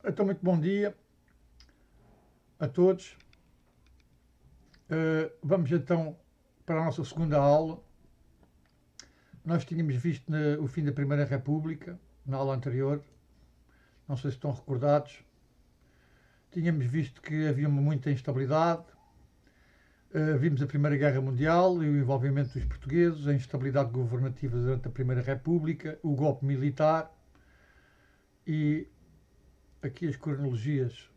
Então, muito bom dia a todos. Vamos então para a nossa segunda aula. Nós tínhamos visto o fim da Primeira República, na aula anterior, não sei se estão recordados. Tínhamos visto que havia muita instabilidade, vimos a Primeira Guerra Mundial e o envolvimento dos portugueses, a instabilidade governativa durante a Primeira República, o golpe militar e aqui as cronologias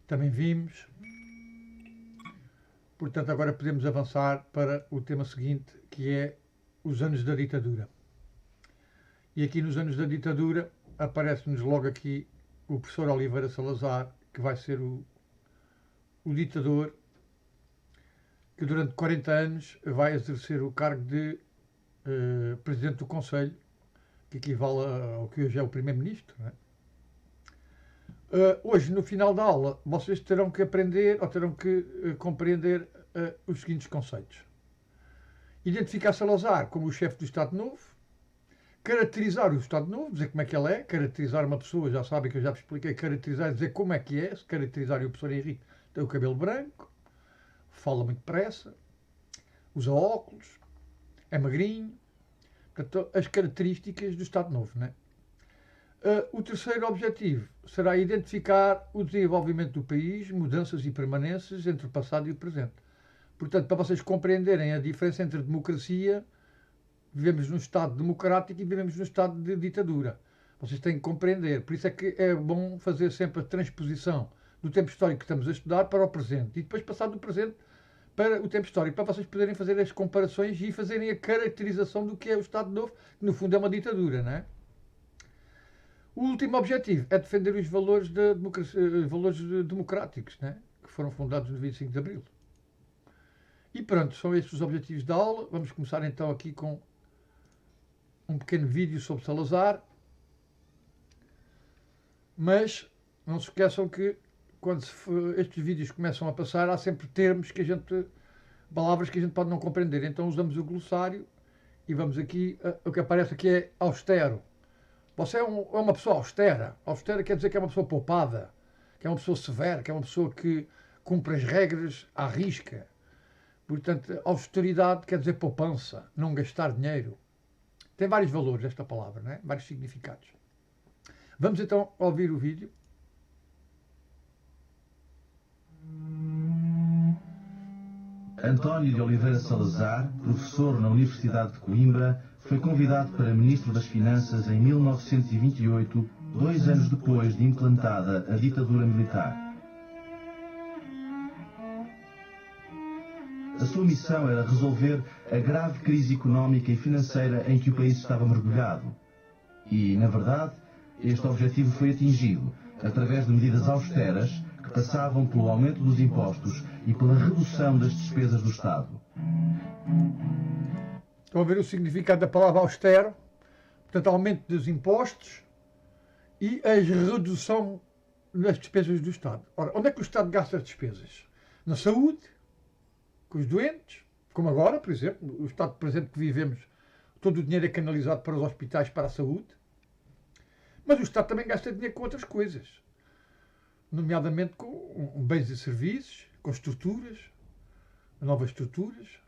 também vimos. Portanto, agora podemos avançar para o tema seguinte, que é os anos da ditadura. E aqui nos anos da ditadura aparece-nos logo aqui o professor Oliveira Salazar, que vai ser o ditador, que durante 40 anos vai exercer o cargo de Presidente do Conselho, que equivale ao que hoje é o Primeiro-Ministro. Não é? Hoje, no final da aula, vocês terão que aprender ou terão que compreender os seguintes conceitos. Identificar Salazar como o chefe do Estado Novo, caracterizar o Estado Novo, dizer como é que ele é, caracterizar uma pessoa, já sabem que eu já vos expliquei, caracterizar, dizer como é que é, se caracterizar o professor Henrique tem o cabelo branco, fala muito depressa, usa óculos, é magrinho, portanto, as características do Estado Novo, não é? O terceiro objetivo será identificar o desenvolvimento do país, mudanças e permanências entre o passado e o presente. Portanto, para vocês compreenderem a diferença entre democracia, vivemos num Estado democrático e vivemos num Estado de ditadura. Vocês têm que compreender. Por isso é que é bom fazer sempre a transposição do tempo histórico que estamos a estudar para o presente e depois passar do presente para o tempo histórico, para vocês poderem fazer as comparações e fazerem a caracterização do que é o Estado Novo, que no fundo é uma ditadura, não é? O último objetivo é defender os valores, valores democráticos, né? Que foram fundados no 25 de Abril. E pronto, são estes os objetivos da aula. Vamos começar então aqui com um pequeno vídeo sobre Salazar. Mas não se esqueçam que quando estes vídeos começam a passar, há sempre termos que a gente, palavras que a gente pode não compreender. Então usamos o glossário e vamos aqui, o que aparece aqui é austero. Você é uma pessoa austera. Austera quer dizer que é uma pessoa poupada, que é uma pessoa severa, que é uma pessoa que cumpre as regras à risca. Portanto, austeridade quer dizer poupança, não gastar dinheiro. Tem vários valores esta palavra, não é? Vários significados. Vamos então ouvir o vídeo. António de Oliveira Salazar, professor na Universidade de Coimbra, foi convidado para Ministro das Finanças em 1928, 2 anos depois de implantada a ditadura militar. A sua missão era resolver a grave crise económica e financeira em que o país estava mergulhado. E, na verdade, este objetivo foi atingido através de medidas austeras que passavam pelo aumento dos impostos e pela redução das despesas do Estado. Estão a ver o significado da palavra austero? Portanto, aumento dos impostos e a redução das despesas do Estado. Ora, onde é que o Estado gasta as despesas? Na saúde, com os doentes, como agora, por exemplo, o Estado presente que vivemos, todo o dinheiro é canalizado para os hospitais, para a saúde. Mas o Estado também gasta dinheiro com outras coisas, nomeadamente com bens e serviços, com estruturas, novas estruturas,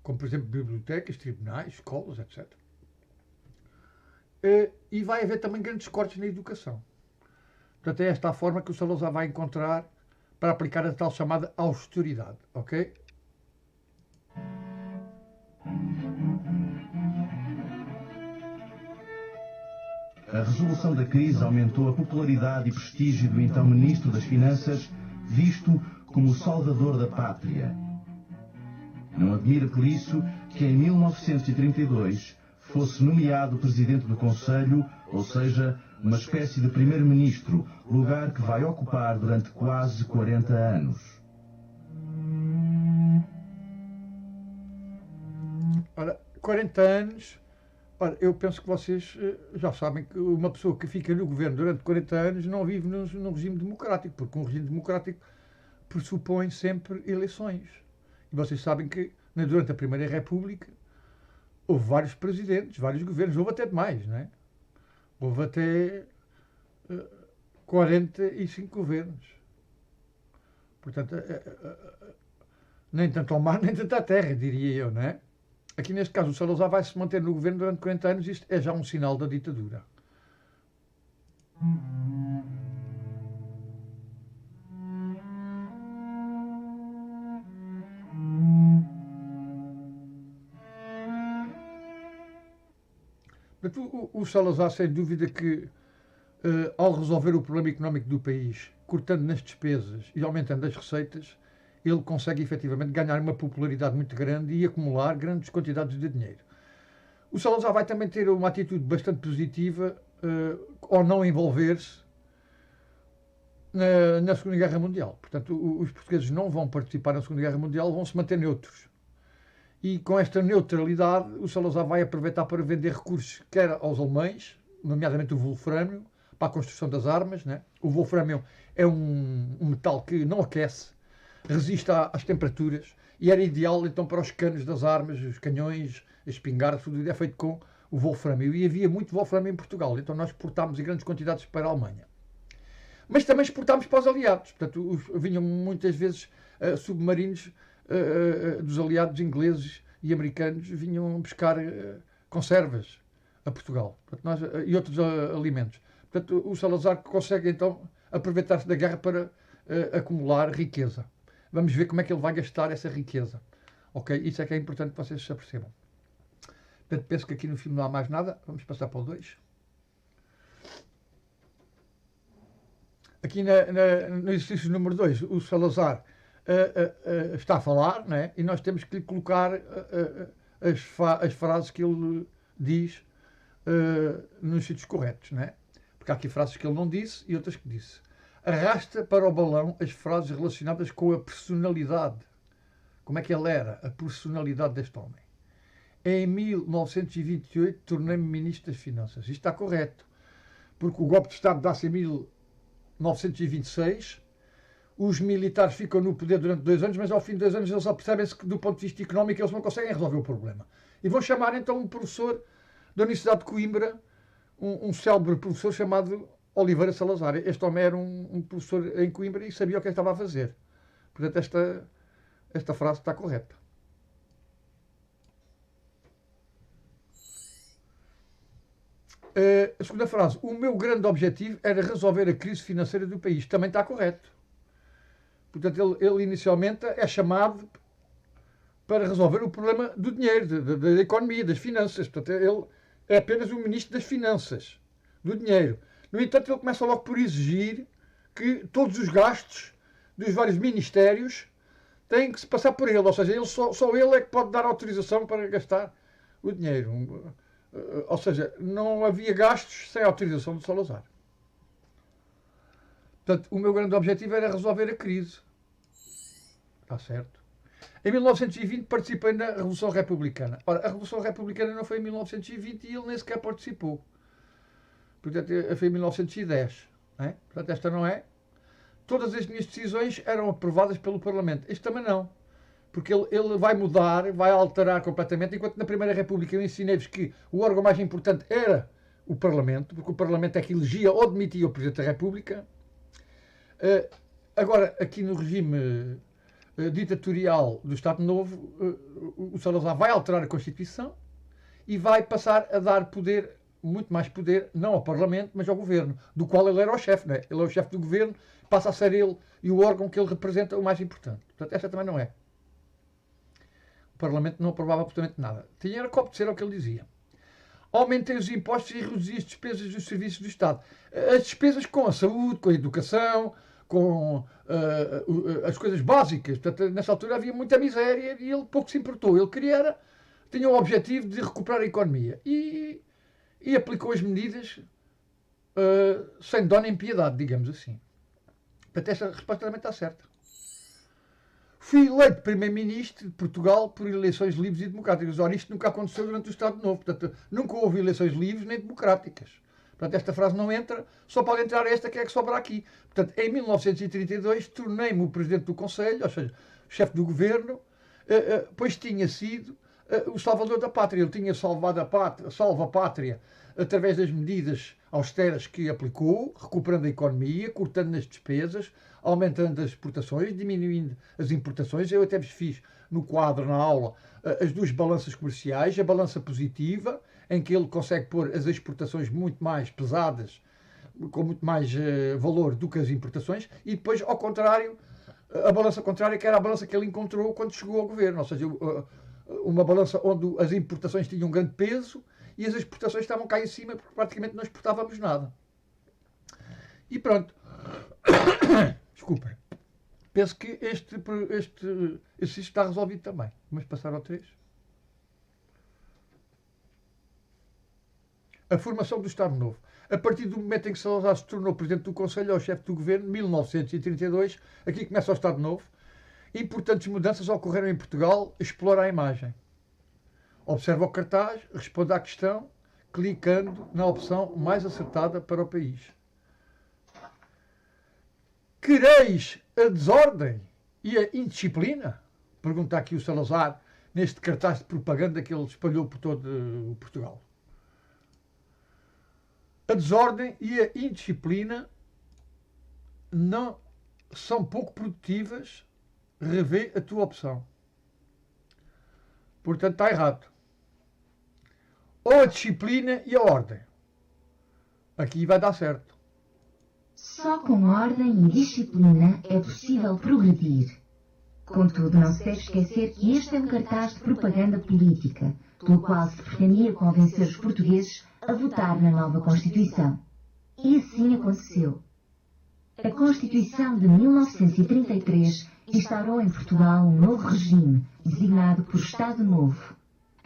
como por exemplo bibliotecas, tribunais, escolas, etc. E vai haver também grandes cortes na educação. Portanto, é esta a forma que o Salazar vai encontrar para aplicar a tal chamada austeridade, ok? A resolução da crise aumentou a popularidade e prestígio do então Ministro das Finanças, visto como o salvador da pátria. Não admira por isso que em 1932 fosse nomeado Presidente do Conselho, ou seja, uma espécie de Primeiro-Ministro, lugar que vai ocupar durante quase 40 anos. Ora, 40 anos, ora, eu penso que vocês já sabem que uma pessoa que fica no governo durante 40 anos não vive num regime democrático, porque um regime democrático pressupõe sempre eleições. E vocês sabem que durante a Primeira República houve vários presidentes, vários governos, houve até demais, não é? Houve até 45 governos. Portanto, nem tanto ao mar, nem tanto à terra, diria eu, não é? Aqui neste caso o Salazar vai se manter no governo durante 40 anos, isto é já um sinal da ditadura. Portanto, o Salazar, sem dúvida que, ao resolver o problema económico do país, cortando nas despesas e aumentando as receitas, ele consegue efetivamente ganhar uma popularidade muito grande e acumular grandes quantidades de dinheiro. O Salazar vai também ter uma atitude bastante positiva ao não envolver-se na Segunda Guerra Mundial. Portanto, os portugueses não vão participar na Segunda Guerra Mundial, vão se manter neutros. E com esta neutralidade, o Salazar vai aproveitar para vender recursos, quer aos alemães, nomeadamente o wolframio, para a construção das armas. Né? O wolframio é um metal que não aquece, resiste às temperaturas e era ideal então para os canos das armas, os canhões, as espingardas, tudo é feito com o wolframio. E havia muito wolframio em Portugal, então nós exportámos em grandes quantidades para a Alemanha. Mas também exportámos para os aliados, portanto vinham muitas vezes submarinos dos aliados ingleses e americanos, vinham buscar conservas a Portugal, portanto, e outros alimentos. Portanto, o Salazar consegue então aproveitar-se da guerra para acumular riqueza. Vamos ver como é que ele vai gastar essa riqueza. Ok? Isso é que é importante que vocês se apercebam. Portanto, penso que aqui no filme não há mais nada. Vamos passar para o 2. Aqui no exercício número 2, o Salazar está a falar, né? E nós temos que lhe colocar as frases que ele diz nos sítios corretos, né? Porque há aqui frases que ele não disse e outras que disse. Arrasta para o balão as frases relacionadas com a personalidade. Como é que ele era? A personalidade deste homem. Em 1928 tornei-me Ministro das Finanças. Isto está correto. Porque o golpe de Estado dá-se em 1926. Os militares ficam no poder durante 2 anos, mas ao fim de 2 anos eles apercebem-se que do ponto de vista económico eles não conseguem resolver o problema. E vão chamar então um professor da Universidade de Coimbra, um célebre professor chamado Oliveira Salazar. Este homem era um professor em Coimbra e sabia o que estava a fazer. Portanto, esta frase está correta. A segunda frase. O meu grande objetivo era resolver a crise financeira do país. Também está correto. Portanto, ele inicialmente é chamado para resolver o problema do dinheiro, da economia, das finanças. Portanto, ele é apenas o Ministro das Finanças, do dinheiro. No entanto, ele começa logo por exigir que todos os gastos dos vários ministérios têm que se passar por ele. Ou seja, só ele é que pode dar autorização para gastar o dinheiro. Ou seja, não havia gastos sem autorização de Salazar. Portanto, o meu grande objetivo era resolver a crise. Está certo. Em 1920 participei na Revolução Republicana. Ora, a Revolução Republicana não foi em 1920 e ele nem sequer participou. Portanto, foi em 1910. Não é? Portanto, esta não é. Todas as minhas decisões eram aprovadas pelo Parlamento. Este também não. Porque ele vai mudar, vai alterar completamente, enquanto na Primeira República eu ensinei-vos que o órgão mais importante era o Parlamento, porque o Parlamento é que elegia ou demitia o Presidente da República. Agora, aqui no regime ditatorial do Estado Novo, o Salazar vai alterar a Constituição e vai passar a dar poder, muito mais poder, não ao Parlamento, mas ao Governo, do qual ele era o chefe, não é? Ele é o chefe do Governo, passa a ser ele e o órgão que ele representa o mais importante. Portanto, esta também não é. O Parlamento não aprovava absolutamente nada. Tinha era que obedecer ao que ele dizia. Aumentei os impostos e reduzi as despesas dos serviços do Estado. As despesas com a saúde, com a educação, com as coisas básicas. Portanto, nessa altura havia muita miséria e ele pouco se importou. Ele tinha o objetivo de recuperar a economia. E aplicou as medidas sem dó nem piedade, digamos assim. Portanto, esta resposta também está certa. Fui eleito Primeiro-Ministro de Portugal por eleições livres e democráticas. Ora, isto nunca aconteceu durante o Estado Novo. Portanto, nunca houve eleições livres nem democráticas. Portanto, esta frase não entra, só pode entrar esta que é que sobra aqui. Portanto, em 1932, tornei-me o Presidente do Conselho, ou seja, chefe do Governo, pois tinha sido o salvador da pátria. Ele tinha salva a pátria através das medidas austeras que aplicou, recuperando a economia, cortando nas despesas, aumentando as exportações, diminuindo as importações. Eu até vos fiz no quadro, na aula, as duas balanças comerciais, a balança positiva, em que ele consegue pôr as exportações muito mais pesadas, com muito mais valor do que as importações, e depois, ao contrário, a balança contrária, que era a balança que ele encontrou quando chegou ao governo, ou seja, uma balança onde as importações tinham um grande peso e as exportações estavam cá em cima porque praticamente não exportávamos nada. E pronto. Desculpem. Penso que este exercício está resolvido também. Vamos passar ao 3. A formação do Estado Novo. A partir do momento em que Salazar se tornou Presidente do Conselho ou chefe do Governo, 1932, aqui começa o Estado Novo, importantes mudanças ocorreram em Portugal, explora a imagem. Observa o cartaz, responde à questão, clicando na opção mais acertada para o país. Quereis a desordem e a indisciplina? Pergunta aqui o Salazar, neste cartaz de propaganda que ele espalhou por todo Portugal. A desordem e a indisciplina não são pouco produtivas. Revê a tua opção. Portanto, está errado. Ou a disciplina e a ordem. Aqui vai dar certo. Só com ordem e disciplina é possível progredir. Contudo, não se deve esquecer que este é um cartaz de propaganda política, pelo qual se pretendia convencer os portugueses a votar na nova Constituição. E assim aconteceu. A Constituição de 1933 instaurou em Portugal um novo regime, designado por Estado Novo.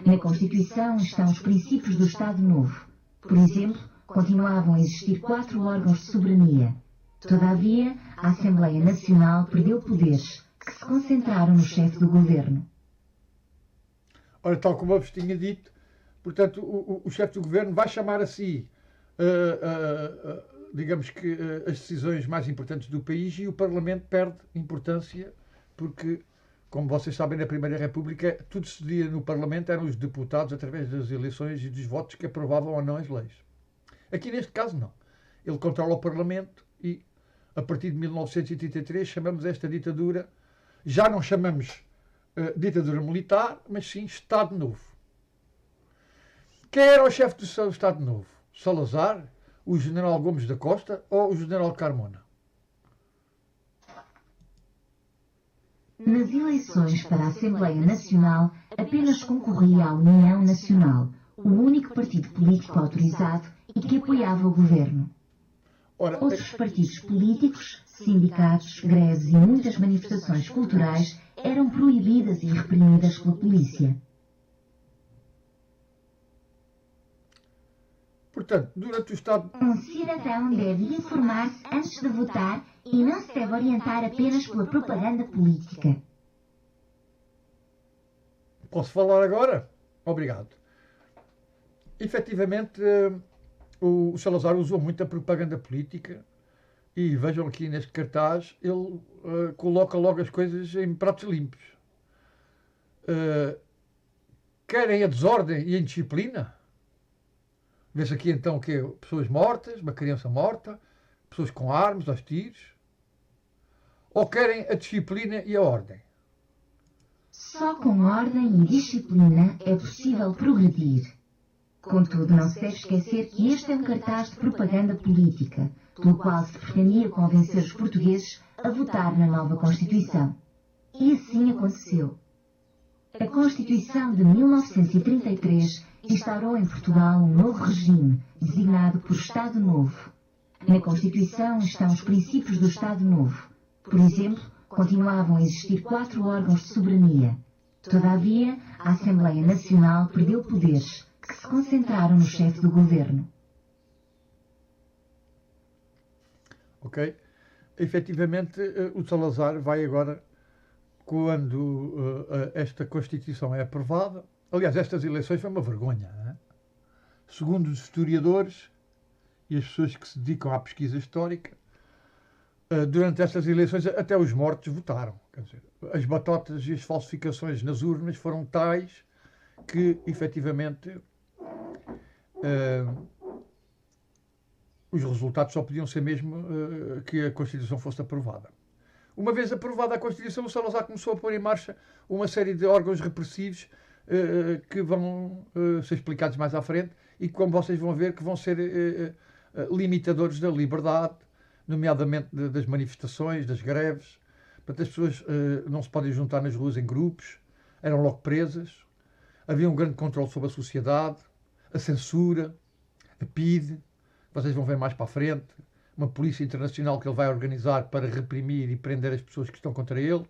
Na Constituição estão os princípios do Estado Novo. Por exemplo, continuavam a existir 4 órgãos de soberania. Todavia, a Assembleia Nacional perdeu poderes, que se concentraram no chefe do governo. Ora, tal como eu vos tinha dito, portanto, o chefe do governo vai chamar a si, digamos que, as decisões mais importantes do país, e o Parlamento perde importância porque, como vocês sabem, na Primeira República tudo se decidia no Parlamento, eram os deputados através das eleições e dos votos que aprovavam ou não as leis. Aqui neste caso não. Ele controla o Parlamento e a partir de 1933 chamamos esta ditadura, já não chamamos ditadura militar, mas sim Estado Novo. Quem era o chefe do Estado Novo? Salazar, o general Gomes da Costa ou o general Carmona? Nas eleições para a Assembleia Nacional, apenas concorria a União Nacional, o único partido político autorizado e que apoiava o governo. Ora, Outros partidos políticos, sindicatos, greves e muitas manifestações culturais eram proibidas e reprimidas pela polícia. portanto, durante o Estado... Um cidadão deve informar-se antes de votar e não se deve orientar apenas pela propaganda política. Posso falar agora? Obrigado. Efetivamente, o Salazar usou muito a propaganda política e vejam aqui neste cartaz, ele coloca logo as coisas em pratos limpos. Querem a desordem e a indisciplina? Vê-se aqui então o quê? Pessoas mortas, uma criança morta, pessoas com armas, aos tiros. Ou querem a disciplina e a ordem? Só com ordem e disciplina é possível progredir. Contudo, não se deve esquecer que este é um cartaz de propaganda política, pelo qual se pretendia convencer os portugueses a votar na nova Constituição. E assim aconteceu. A Constituição de 1933 instaurou em Portugal um novo regime, designado por Estado Novo. Na Constituição estão os princípios do Estado Novo. Por exemplo, continuavam a existir 4 órgãos de soberania. Todavia, a Assembleia Nacional perdeu poderes, que se concentraram no chefe do governo. Ok? Efetivamente, o Salazar vai agora, quando esta Constituição é aprovada... Aliás, estas eleições foi uma vergonha, não é? Segundo os historiadores e as pessoas que se dedicam à pesquisa histórica, durante estas eleições até os mortos votaram. Quer dizer, as batotas e as falsificações nas urnas foram tais que, efetivamente, os resultados só podiam ser mesmo que a Constituição fosse aprovada. Uma vez aprovada a Constituição, o Salazar começou a pôr em marcha uma série de órgãos repressivos que vão ser explicados mais à frente e, como vocês vão ver, que vão ser limitadores da liberdade, nomeadamente das manifestações, das greves. Portanto, as pessoas não se podem juntar nas ruas em grupos, eram logo presas. Havia um grande controle sobre a sociedade, a censura, a PIDE, vocês vão ver mais para a frente, uma polícia internacional que ele vai organizar para reprimir e prender as pessoas que estão contra ele.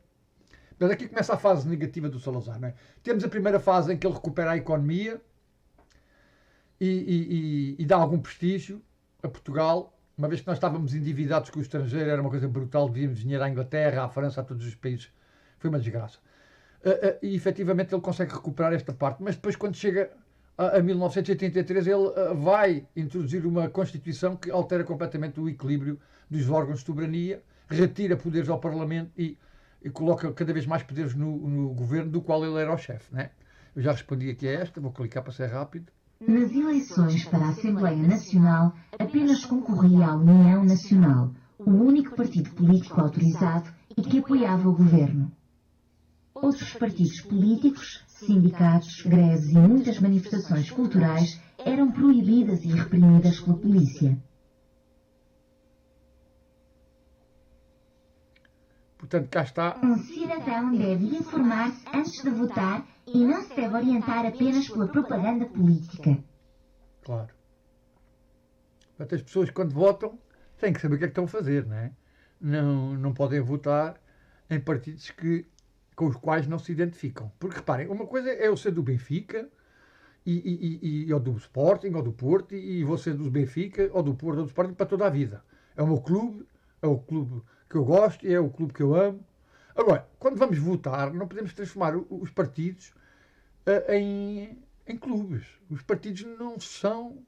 Mas aqui começa a fase negativa do Salazar. Não é? Temos a primeira fase em que ele recupera a economia e dá algum prestígio a Portugal, uma vez que nós estávamos endividados com o estrangeiro, era uma coisa brutal, devíamos dinheiro à Inglaterra, à França, a todos os países. Foi uma desgraça. E efetivamente ele consegue recuperar esta parte, mas depois quando chega a 1983 ele vai introduzir uma Constituição que altera completamente o equilíbrio dos órgãos de soberania, retira poderes ao Parlamento e coloca cada vez mais poderes no governo, do qual ele era o chefe. Né? Eu já respondi aqui a esta, vou clicar para ser rápido. Nas eleições para a Assembleia Nacional, apenas concorria a União Nacional, o único partido político autorizado e que apoiava o governo. Outros partidos políticos, sindicatos, greves e muitas manifestações culturais eram proibidas e reprimidas pela polícia. Portanto, cá está. Um cidadão deve informar-se antes de votar e não se deve orientar apenas pela propaganda política. Claro. Portanto, as pessoas quando votam têm que saber o que é que estão a fazer, não é? Não podem votar em partidos com os quais não se identificam. Porque, reparem, uma coisa é eu ser do Benfica, ou do Sporting, ou do Porto, e vou ser do Benfica, ou do Porto, ou do Sporting para toda a vida. É o meu clube, é o clube que eu gosto, é o clube que eu amo. Agora, quando vamos votar, não podemos transformar os partidos em clubes. Os partidos não são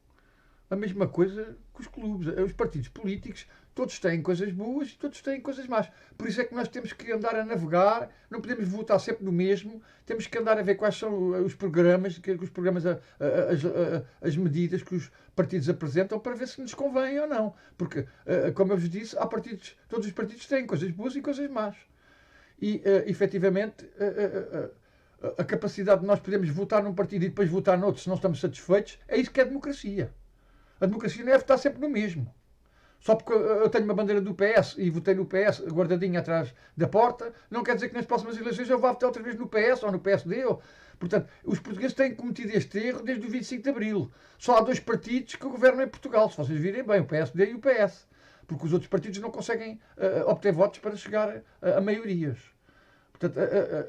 a mesma coisa que os clubes. Os partidos políticos, todos têm coisas boas e todos têm coisas más. Por isso é que nós temos que andar a navegar, não podemos votar sempre no mesmo, temos que andar a ver quais são os programas, as medidas que os partidos apresentam para ver se nos convém ou não. Porque, como eu vos disse, todos os partidos têm coisas boas e coisas más. E, efetivamente, a capacidade de nós podermos votar num partido e depois votar noutro se não estamos satisfeitos, é isso que é democracia. A democracia não é votar sempre no mesmo. Só porque eu tenho uma bandeira do PS e votei no PS guardadinha atrás da porta, não quer dizer que nas próximas eleições eu vá votar outra vez no PS ou no PSD. Portanto, os portugueses têm cometido este erro desde o 25 de Abril. Só há dois partidos que governam em Portugal, se vocês virem bem, o PSD e o PS. Porque os outros partidos não conseguem obter votos para chegar a maiorias. Portanto,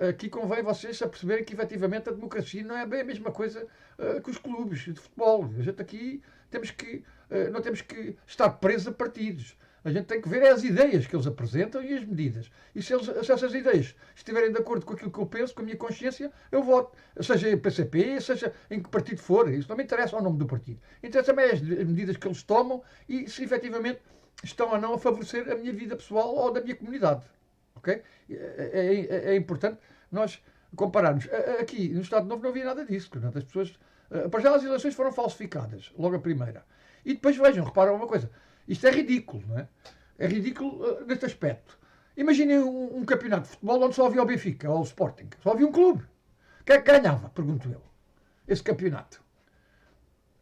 aqui convém vocês a perceberem que, efetivamente, a democracia não é bem a mesma coisa que os clubes de futebol. A gente aqui não temos que estar presos a partidos. A gente tem que ver as ideias que eles apresentam e as medidas. E se essas ideias estiverem de acordo com aquilo que eu penso, com a minha consciência, eu voto. Seja em PCP, seja em que partido for. Isso não me interessa o nome do partido. Interessa-me as medidas que eles tomam e se, efetivamente, estão ou não a favorecer a minha vida pessoal ou da minha comunidade. Okay? É importante nós compararmos. Aqui no Estado Novo não havia nada disso. Portanto, as pessoas. Para já as eleições foram falsificadas, logo a primeira. E depois vejam, reparam uma coisa. Isto é ridículo, não é? É ridículo neste aspecto. Imaginem um campeonato de futebol onde só havia o Benfica ou o Sporting. Só havia um clube. Quem é que ganhava? Pergunto eu. Esse campeonato.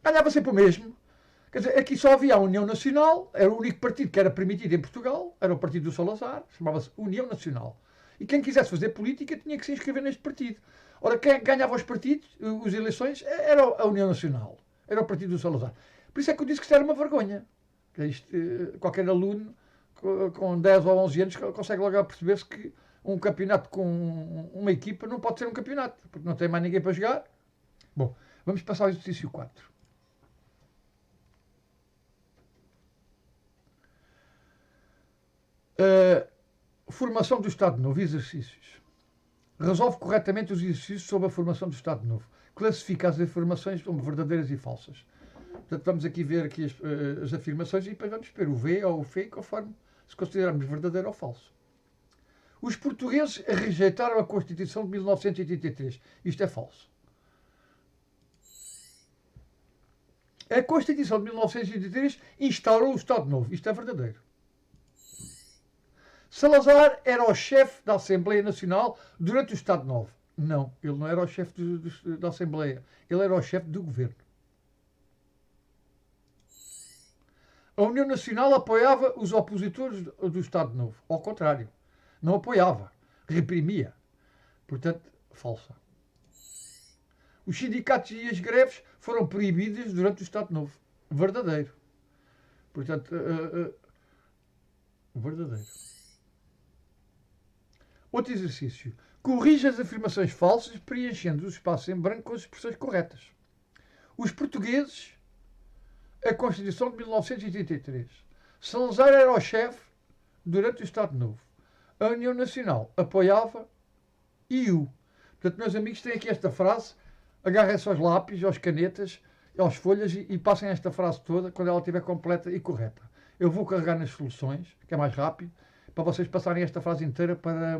Ganhava sempre o mesmo. Quer dizer, aqui só havia a União Nacional, era o único partido que era permitido em Portugal, era o partido do Salazar, chamava-se União Nacional. E quem quisesse fazer política tinha que se inscrever neste partido. Ora, quem ganhava os partidos, as eleições, era a União Nacional, era o partido do Salazar. Por isso é que eu disse que isto era uma vergonha. Qualquer aluno com 10 ou 11 anos consegue logo perceber-se que um campeonato com uma equipa não pode ser um campeonato, porque não tem mais ninguém para jogar. Bom, vamos passar ao exercício 4. Formação do Estado Novo, exercícios. Resolve corretamente os exercícios sobre a formação do Estado Novo. Classifica as informações como verdadeiras e falsas. Portanto, vamos aqui ver aqui as afirmações e depois vamos ver o V ou o F, conforme se considerarmos verdadeiro ou falso. Os portugueses rejeitaram a Constituição de 1983. Isto é falso. A Constituição de 1983 instaurou o Estado Novo. Isto é verdadeiro. Salazar era o chefe da Assembleia Nacional durante o Estado Novo. Não, ele não era o chefe da Assembleia. Ele era o chefe do governo. A União Nacional apoiava os opositores do Estado Novo. Ao contrário, não apoiava, reprimia. Portanto, falsa. Os sindicatos e as greves foram proibidas durante o Estado Novo. Verdadeiro. Portanto, verdadeiro. Outro exercício. Corrija as afirmações falsas preenchendo os espaços em branco com as expressões corretas. Os portugueses, a Constituição de 1983. Salazar era o chefe durante o Estado Novo. A União Nacional apoiava e o. Portanto, meus amigos, têm aqui esta frase, agarrem-se aos lápis, às canetas, às folhas e passem esta frase toda quando ela estiver completa e correta. Eu vou carregar nas soluções, que é mais rápido, para vocês passarem esta frase inteira para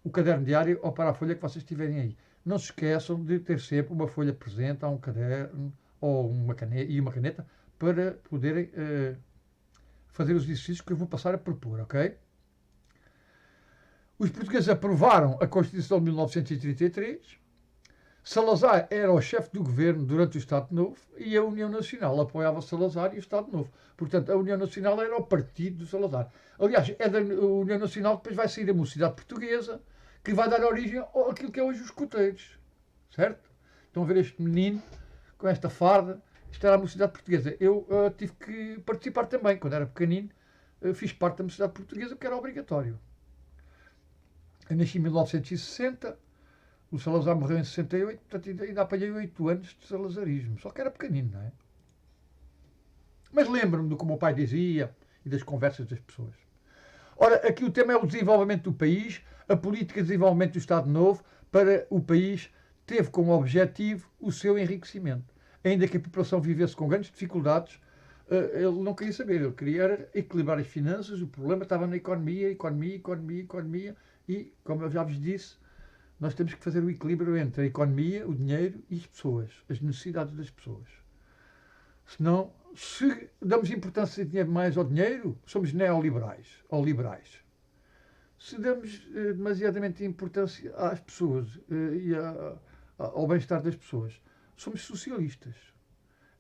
o caderno diário ou para a folha que vocês tiverem aí. Não se esqueçam de ter sempre uma folha presente, ou um caderno, ou uma caneta, para poderem fazer os exercícios que eu vou passar a propor, ok? Os portugueses aprovaram a Constituição de 1933. Salazar era o chefe do governo durante o Estado Novo e a União Nacional apoiava Salazar e o Estado Novo. Portanto, a União Nacional era o partido do Salazar. Aliás, é da União Nacional que depois vai sair a Mocidade Portuguesa, que vai dar origem àquilo que é hoje os escuteiros. Certo? Estão a ver este menino com esta farda? Isto era a Mocidade Portuguesa. Eu tive que participar também. Quando era pequenino, fiz parte da Mocidade Portuguesa, porque era obrigatório. Eu nasci em 1960, o Salazar morreu em 68, portanto ainda apanhei 8 anos de salazarismo. Só que era pequenino, não é? Mas lembro-me do que o meu pai dizia e das conversas das pessoas. Ora, aqui o tema é o desenvolvimento do país. A política de desenvolvimento do Estado Novo para o país teve como objetivo o seu enriquecimento. Ainda que a população vivesse com grandes dificuldades, ele não queria saber. Ele queria equilibrar as finanças. O problema estava na economia. E, como eu já vos disse, nós temos que fazer o equilíbrio entre a economia, o dinheiro e as pessoas, as necessidades das pessoas. Senão, se damos importância mais ao dinheiro, somos neoliberais ou liberais. Se damos demasiadamente importância às pessoas e ao bem-estar das pessoas, somos socialistas.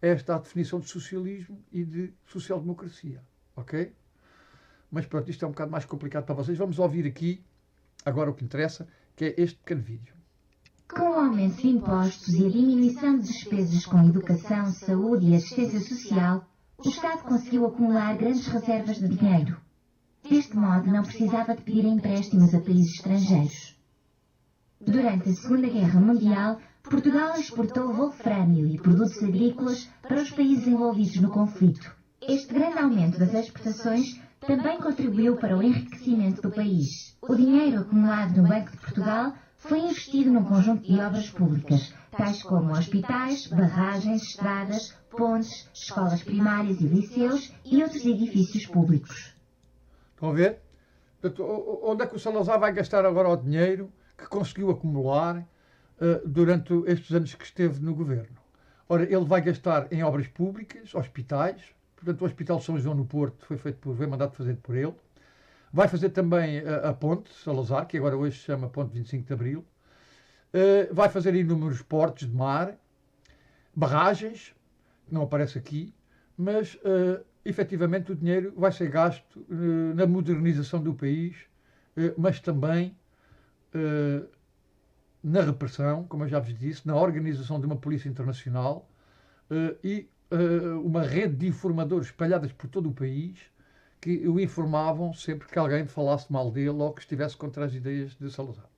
Esta é a definição de socialismo e de social-democracia. Ok? Mas pronto, isto é um bocado mais complicado para vocês. Vamos ouvir aqui, agora o que interessa, que é este pequeno vídeo. Com o aumento de impostos e a diminuição de despesas com educação, saúde e assistência social, o Estado conseguiu acumular grandes reservas de dinheiro. Deste modo, não precisava de pedir empréstimos a países estrangeiros. Durante a Segunda Guerra Mundial, Portugal exportou wolfrâmio e produtos agrícolas para os países envolvidos no conflito. Este grande aumento das exportações também contribuiu para o enriquecimento do país. O dinheiro acumulado no Banco de Portugal foi investido num conjunto de obras públicas, tais como hospitais, barragens, estradas, pontes, escolas primárias e liceus e outros edifícios públicos. Estão a ver? Onde é que o Salazar vai gastar agora o dinheiro que conseguiu acumular durante estes anos que esteve no governo? Ora, ele vai gastar em obras públicas, hospitais. Portanto, o Hospital São João no Porto foi mandado fazer por ele. Vai fazer também a ponte Salazar, que agora hoje se chama Ponte 25 de Abril. Vai fazer inúmeros portos de mar, barragens, que não aparece aqui, mas efetivamente o dinheiro vai ser gasto na modernização do país, mas também na repressão, como eu já vos disse, na organização de uma polícia internacional e uma rede de informadores espalhadas por todo o país que o informavam sempre que alguém falasse mal dele ou que estivesse contra as ideias de Salazar.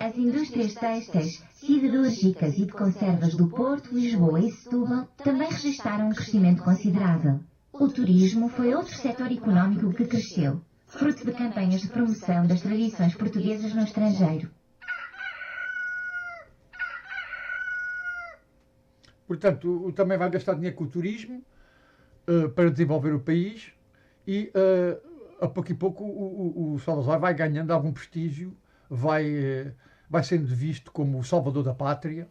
As indústrias têxteis, siderúrgicas e de conservas do Porto, Lisboa e Setúbal também registaram um crescimento considerável. O turismo foi outro setor económico que cresceu, fruto de campanhas de promoção das tradições portuguesas no estrangeiro. Portanto, também vai gastar dinheiro com o turismo para desenvolver o país e a pouco e pouco o Salazar vai ganhando algum prestígio, vai sendo visto como o salvador da pátria,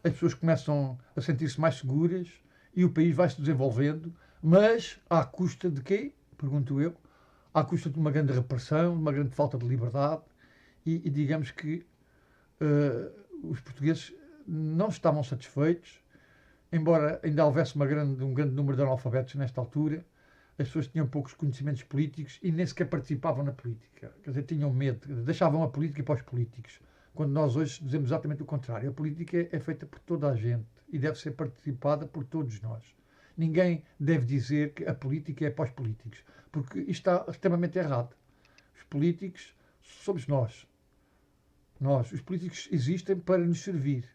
as pessoas começam a sentir-se mais seguras e o país vai se desenvolvendo, mas à custa de quê? Pergunto eu. À custa de uma grande repressão, de uma grande falta de liberdade e digamos que os portugueses não estavam satisfeitos, embora ainda houvesse um grande número de analfabetos nesta altura. As pessoas tinham poucos conhecimentos políticos e nem sequer participavam na política. Quer dizer, tinham medo, deixavam a política para os políticos. Quando nós hoje dizemos exatamente o contrário. A política é feita por toda a gente e deve ser participada por todos nós. Ninguém deve dizer que a política é para os políticos, porque isto está extremamente errado. Os políticos somos nós. Os políticos existem para nos servir.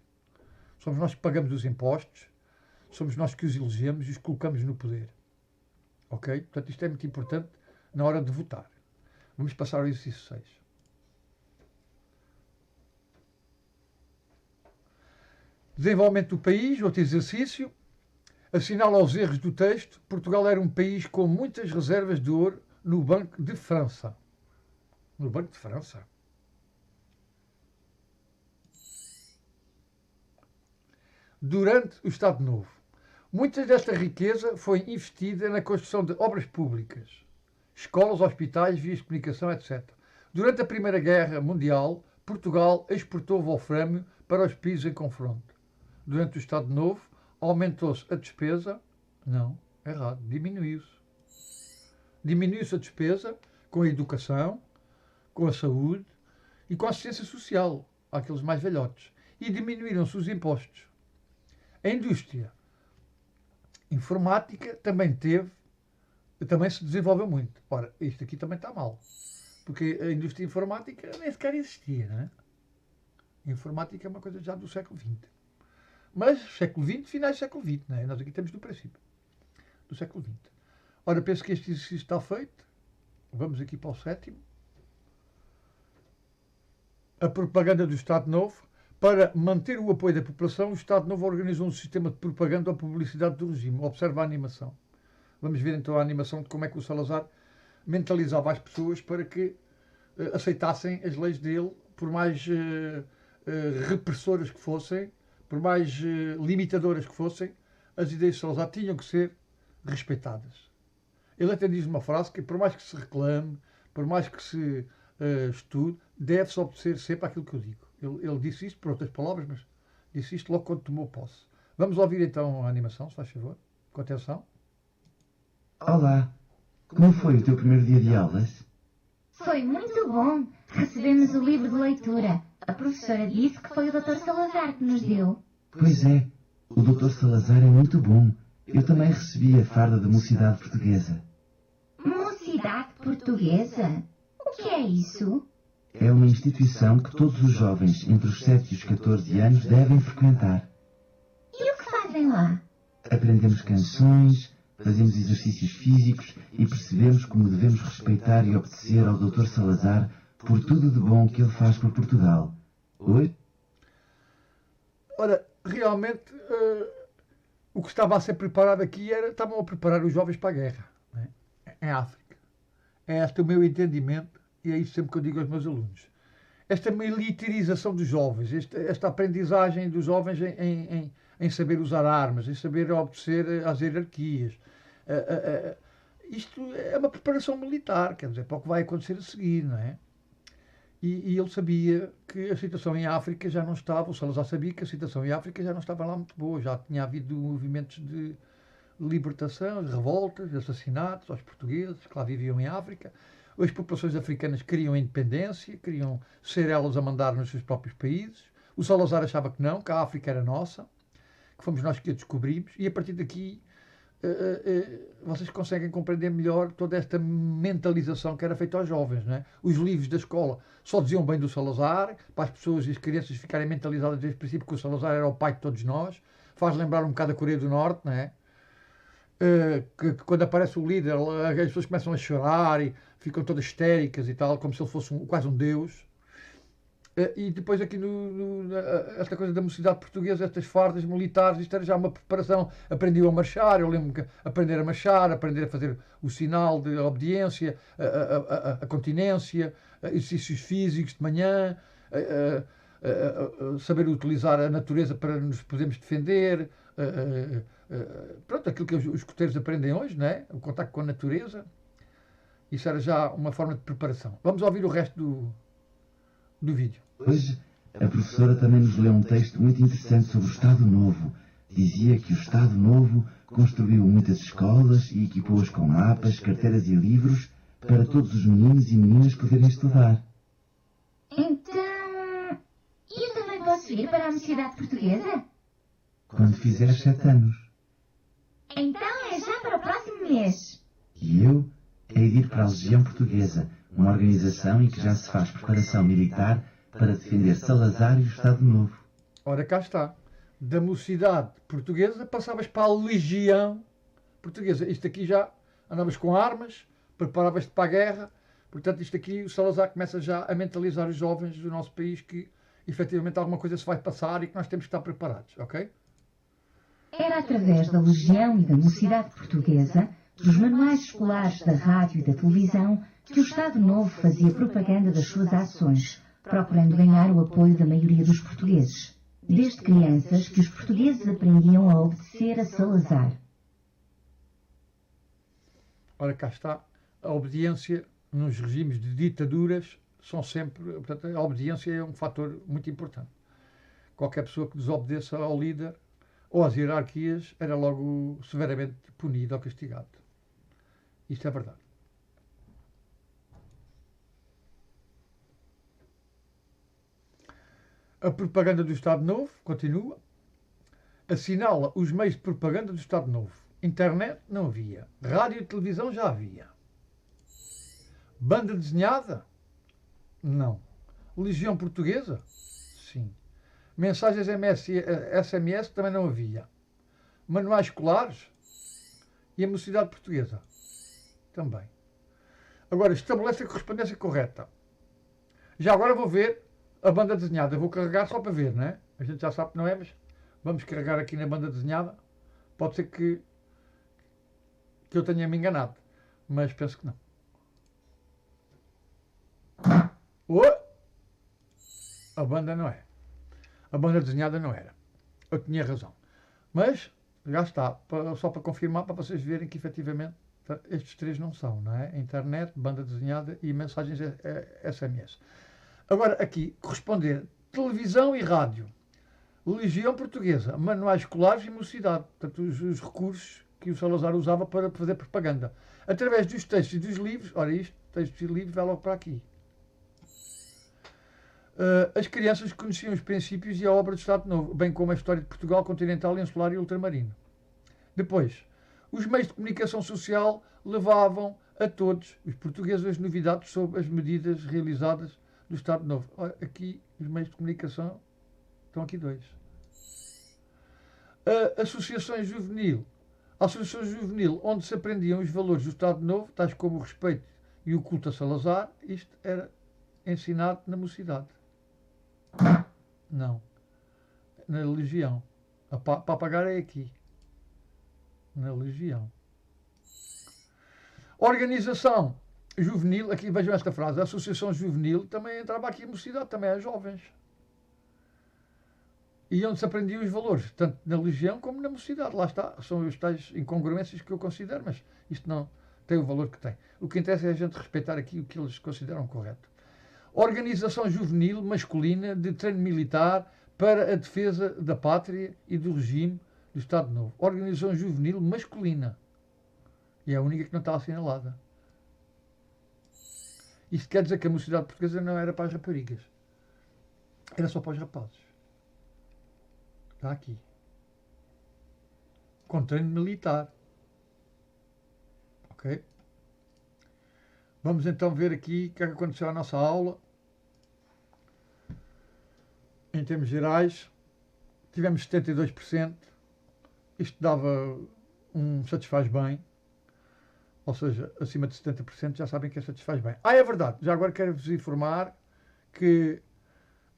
Somos nós que pagamos os impostos, somos nós que os elegemos e os colocamos no poder. Ok? Portanto, isto é muito importante na hora de votar. Vamos passar ao exercício 6. Desenvolvimento do país, outro exercício. Assinala os erros do texto. Portugal era um país com muitas reservas de ouro no Banco de França. No Banco de França. Durante o Estado Novo. Muita desta riqueza foi investida na construção de obras públicas, escolas, hospitais, vias de comunicação, etc. Durante a Primeira Guerra Mundial, Portugal exportou wolframio para os países em confronto. Durante o Estado Novo, aumentou-se a despesa. Não, errado, diminuiu-se. Diminuiu-se a despesa com a educação, com a saúde e com a assistência social àqueles mais velhotes. E diminuíram-se os impostos. A indústria informática também se desenvolveu muito. Ora, isto aqui também está mal. Porque a indústria informática nem sequer existia, não é? A informática é uma coisa já do século XX. Mas século XX, finais do século XX, não é? Nós aqui temos do princípio. Do século XX. Ora, penso que este exercício está feito. Vamos aqui para o 7º. A propaganda do Estado Novo. Para manter o apoio da população, o Estado Novo organizou um sistema de propaganda ou publicidade do regime. Observa a animação. Vamos ver então a animação de como é que o Salazar mentalizava as pessoas para que aceitassem as leis dele, por mais repressoras que fossem, por mais limitadoras que fossem, as ideias de Salazar tinham que ser respeitadas. Ele até diz uma frase que, por mais que se reclame, por mais que se estude, deve-se obedecer sempre àquilo que eu digo. Ele disse isto, por outras palavras, mas disse isto logo quando tomou posse. Vamos ouvir então a animação, se faz favor, com atenção. Olá, como foi o teu primeiro dia de aulas? Foi muito bom. Recebemos o livro de leitura. A professora disse que foi o Dr. Salazar que nos deu. Pois é, o Dr. Salazar é muito bom. Eu também recebi a farda da Mocidade Portuguesa. Mocidade Portuguesa? O que é isso? É uma instituição que todos os jovens entre os 7 e os 14 anos devem frequentar. E o que fazem lá? Aprendemos canções, fazemos exercícios físicos e percebemos como devemos respeitar e obedecer ao Dr. Salazar por tudo de bom que ele faz por Portugal. Oi? Ora, realmente, o que estava a ser preparado aqui estavam a preparar os jovens para a guerra, não é? Em África. É este o meu entendimento. E é isso sempre que eu digo aos meus alunos. Esta militarização dos jovens, esta aprendizagem dos jovens em saber usar armas, em saber obedecer às hierarquias. Isto é uma preparação militar, quer dizer, para o que vai acontecer a seguir, não é? E ele sabia que a situação em África já não estava, o Salazar sabia que a situação em África já não estava lá muito boa, já tinha havido movimentos de libertação, de revoltas, de assassinatos aos portugueses que lá viviam em África. As populações africanas queriam independência, queriam ser elas a mandar nos seus próprios países. O Salazar achava que não, que a África era nossa, que fomos nós que a descobrimos, e a partir daqui vocês conseguem compreender melhor toda esta mentalização que era feita aos jovens, não é? Os livros da escola só diziam bem do Salazar, para as pessoas e as crianças ficarem mentalizadas desde o princípio que o Salazar era o pai de todos nós. Faz lembrar um bocado a Coreia do Norte, não é? Que quando aparece o líder, as pessoas começam a chorar e ficam todas histéricas e tal, como se ele fosse quase um deus. E depois aqui esta coisa da mocidade portuguesa, estas fardas militares, isto era já uma preparação. Aprendiam a marchar, eu lembro que aprender a marchar, aprender a fazer o sinal de obediência, a continência, exercícios físicos de manhã, saber utilizar a natureza para nos podermos defender, pronto, aquilo que os escoteiros aprendem hoje, não é? O contacto com a natureza. Isso era já uma forma de preparação. Vamos ouvir o resto do vídeo. Hoje, a professora também nos leu um texto muito interessante sobre o Estado Novo. Dizia que o Estado Novo construiu muitas escolas e equipou-as com mapas, carteiras e livros para todos os meninos e meninas poderem estudar. Então, eu também posso ir para a Mocidade Portuguesa? Quando fizer 7 anos. Então é já para o próximo mês. E eu hei de ir para a Legião Portuguesa, uma organização em que já se faz preparação militar para defender Salazar e o Estado Novo. Ora, cá está. Da Mocidade Portuguesa passavas para a Legião Portuguesa. Isto aqui já andavas com armas, preparavas-te para a guerra. Portanto, isto aqui, o Salazar começa já a mentalizar os jovens do nosso país que efetivamente alguma coisa se vai passar e que nós temos que estar preparados, ok? Era através da Legião e da Mocidade Portuguesa, dos manuais escolares da rádio e da televisão, que o Estado Novo fazia propaganda das suas ações, procurando ganhar o apoio da maioria dos portugueses. Desde crianças que os portugueses aprendiam a obedecer a Salazar. Ora, cá está. A obediência nos regimes de ditaduras são sempre... Portanto, a obediência é um fator muito importante. Qualquer pessoa que desobedeça ao líder ou às hierarquias era logo severamente punido ou castigado. Isto é verdade. A propaganda do Estado Novo continua. Assinala os meios de propaganda do Estado Novo. Internet não havia. Rádio e televisão já havia. Banda desenhada? Não. Legião Portuguesa? Sim. Mensagens SMS também não havia. Manuais escolares? E a Mocidade Portuguesa? Também. Agora, estabelece a correspondência correta. Já agora vou ver a banda desenhada. Vou carregar só para ver, não é? A gente já sabe que não é, mas vamos carregar aqui na banda desenhada. Pode ser que eu tenha me enganado, mas penso que não. A banda não é. A banda desenhada não era. Eu tinha razão. Mas, já está. Só para confirmar, para vocês verem que efetivamente estes três não são, não é? Internet, banda desenhada e mensagens SMS. Agora, aqui, corresponder televisão e rádio. Legião Portuguesa, manuais escolares e mocidade. Portanto, os recursos que o Salazar usava para fazer propaganda. Através dos textos e dos livros, ora isto, textos e livros, vai logo para aqui. As crianças conheciam os princípios e a obra do Estado Novo, bem como a história de Portugal continental, insular e ultramarino. Depois, os meios de comunicação social levavam a todos os portugueses as novidades sobre as medidas realizadas do Estado Novo. Olha, aqui, os meios de comunicação, estão aqui dois. A Associação Juvenil, onde se aprendiam os valores do Estado Novo, tais como o respeito e o culto a Salazar, isto era ensinado na mocidade. Não. Na Legião. Para apagar é aqui. Na Legião. Organização Juvenil, aqui vejam esta frase, a Associação Juvenil também entrava aqui em mocidade, também é jovens. E onde se aprendiam os valores, tanto na Legião como na mocidade. Lá está, são as tais incongruências que eu considero, mas isto não tem o valor que tem. O que interessa é a gente respeitar aqui o que eles consideram correto. Organização juvenil masculina de treino militar para a defesa da pátria e do regime do Estado Novo. Organização juvenil masculina. E é a única que não está assinalada. Isto quer dizer que a mocidade portuguesa não era para as raparigas. Era só para os rapazes. Está aqui. Com treino militar. Ok? Vamos então ver aqui o que é que aconteceu à nossa aula. Em termos gerais, tivemos 72%. Isto dava satisfaz bem. Ou seja, acima de 70% já sabem que é satisfaz bem. É verdade. Já agora quero-vos informar que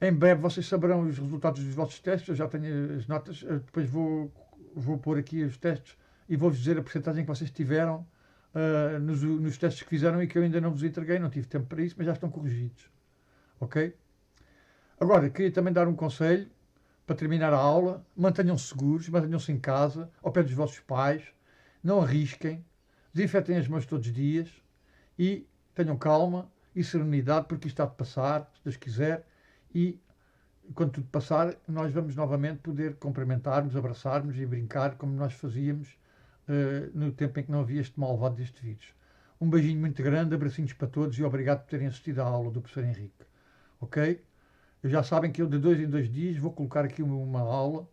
em breve vocês saberão os resultados dos vossos testes. Eu já tenho as notas. Depois vou pôr aqui os testes e vou-vos dizer a porcentagem que vocês tiveram nos testes que fizeram e que eu ainda não vos entreguei, não tive tempo para isso, mas já estão corrigidos. Ok? Agora, queria também dar um conselho para terminar a aula, mantenham-se seguros, mantenham-se em casa, ao pé dos vossos pais, não arrisquem, desinfetem as mãos todos os dias e tenham calma e serenidade, porque isto há de passar, se Deus quiser, e quando tudo passar, nós vamos novamente poder cumprimentar-nos, abraçar-nos e brincar como nós fazíamos no tempo em que não havia este malvado deste vírus. Um beijinho muito grande, abracinhos para todos e obrigado por terem assistido à aula do professor Henrique. Ok? Já sabem que eu de 2 em 2 dias vou colocar aqui uma aula,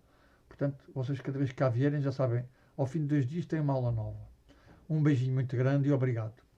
portanto, vocês cada vez que cá vierem já sabem, ao fim de 2 dias tem uma aula nova. Um beijinho muito grande e obrigado.